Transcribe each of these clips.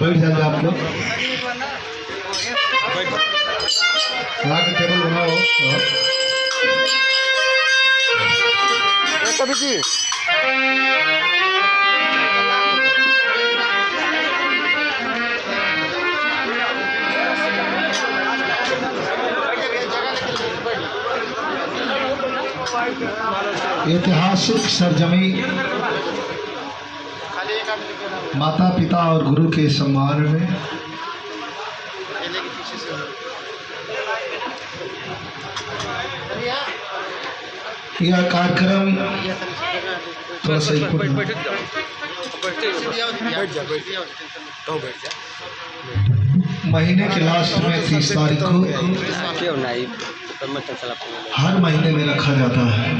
बैठ जाते आप लोग। यहाँ के टेबल बनाओ। कभी जी ऐतिहासिक सरजमी माता पिता और गुरु के सम्मान में यह कार्यक्रम थोड़ा सा महीने के लास्ट में 30 तारीख को हर महीने में रखा जाता है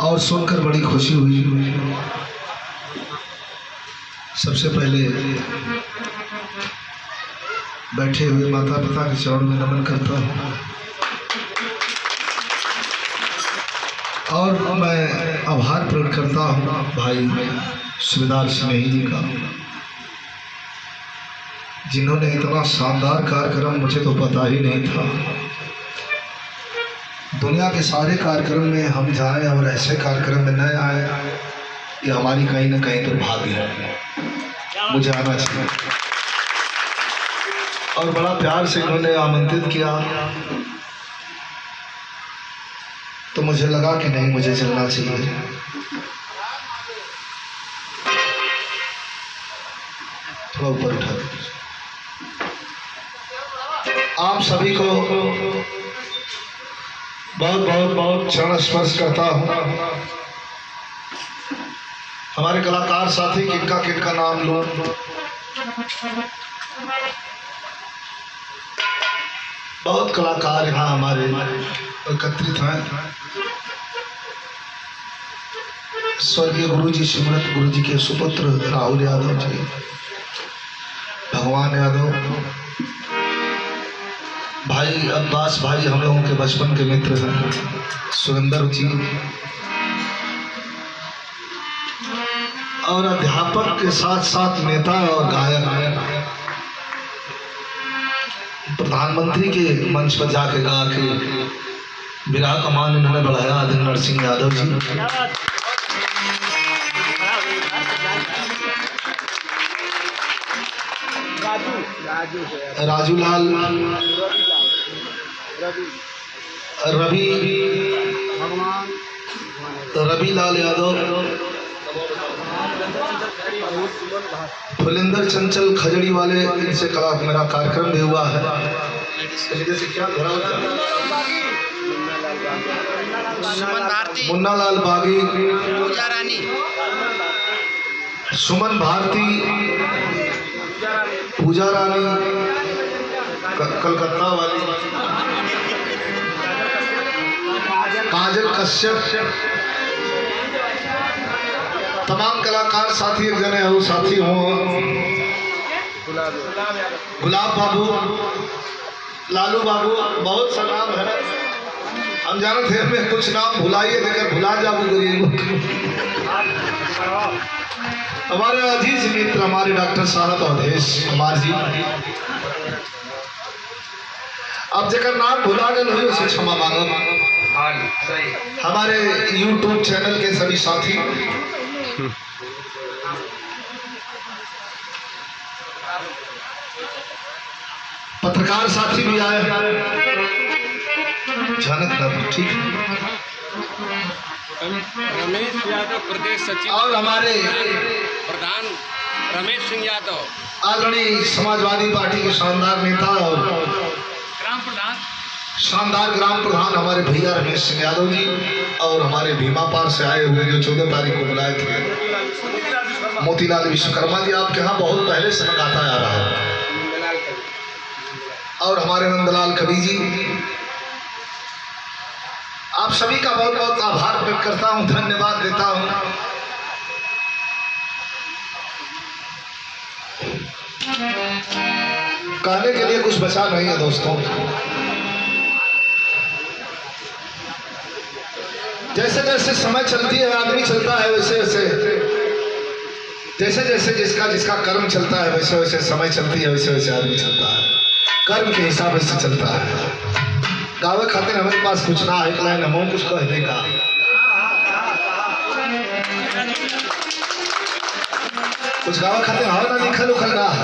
और सुनकर बड़ी खुशी हुई। सबसे पहले बैठे हुए माता पिता के चरणों में नमन करता हूँ और मैं आभार प्रकट करता हूँ भाई सुबेदार स्नेही जी का, जिन्होंने इतना शानदार कार्यक्रम, मुझे तो पता ही नहीं था। दुनिया के सारे कार्यक्रम में हम जाएं और ऐसे कार्यक्रम में न आए, ये हमारी कहीं ना कहीं दुर्भाग्य है। मुझे आना चाहिए और बड़ा प्यार से इन्होंने आमंत्रित किया तो मुझे लगा कि नहीं, मुझे चलना चाहिए। थोड़ा ऊपर उठा दीजिए। आप सभी को बहुत बहुत बहुत चरण स्पर्श करता हूँ। हमारे कलाकार साथी किनका किनका नाम लो, बहुत कलाकार यहाँ हमारे एकत्रित हैं। स्वर्गीय गुरु जी सिमरत गुरु जी के सुपुत्र राहुल यादव जी, भगवान यादव, भाई अब्बास भाई हम लोगों के बचपन के मित्र हैं, सुरेंद्र जी, और अध्यापक के साथ साथ नेता और गायक, प्रधानमंत्री के मंच पर जाके गा के विराह का मान उन्होंने बढ़ाया, आदित्य नरसिंह यादव जी, राजू लाल, रवि लाल यादव, फुलेंद्र चंचल खजड़ी वाले, इनसे मेरा कार्यक्रम भी हुआ है। क्या मुन्ना लाल बागी, सुमन भारती, पूजा रानी कलकत्ता वाली, काजल कश्यप, तमाम कलाकार साथी एक जने हो, साथी हो, गुलाब बाबू, लालू बाबू, बहुत सा नाम है। हम जानते हैं हमें कुछ नाम भुलाइए, लेकिन भुला जाबू गरीब। हमारे अजीज मित्र हमारे डॉक्टर साहब अवधेश कुमार जी, अब जगह नाम भुला गए हुई उसे क्षमा मांगो। हमारे YouTube चैनल के सभी साथी, पत्रकार साथी भी आए, जानक ठीक है, रमेश यादव प्रदेश सचिव और हमारे प्रधान रमेश सिंह यादव, आदरणीय समाजवादी पार्टी के शानदार नेता और ग्राम प्रधान, शानदार ग्राम प्रधान हमारे भैया रमेश सिंह यादव जी, और हमारे भीमा पार से आए हुए जो 14 तारीख को बुलाए थे मोतीलाल विश्वकर्मा जी, आपके यहाँ बहुत पहले से मैं गाता आ रहा है, और हमारे नंदलाल कवि जी, आप सभी का बहुत बहुत आभार व्यक्त करता हूँ, धन्यवाद देता हूँ। कहने के लिए कुछ बचा नहीं है दोस्तों। जैसे जैसे समय चलती है, आदमी चलता है, वैसे वैसे जैसे जैसे जिसका जिसका कर्म चलता है वैसे वैसे समय चलती है, वैसे वैसे आदमी चलता है, कर्म के हिसाब से चलता है। गावे खातिर हमारे पास कुछ ना है, लाइन हम कुछ कह देगा। कुछ गावे खातिर हवा ना लिखल उखल ना है।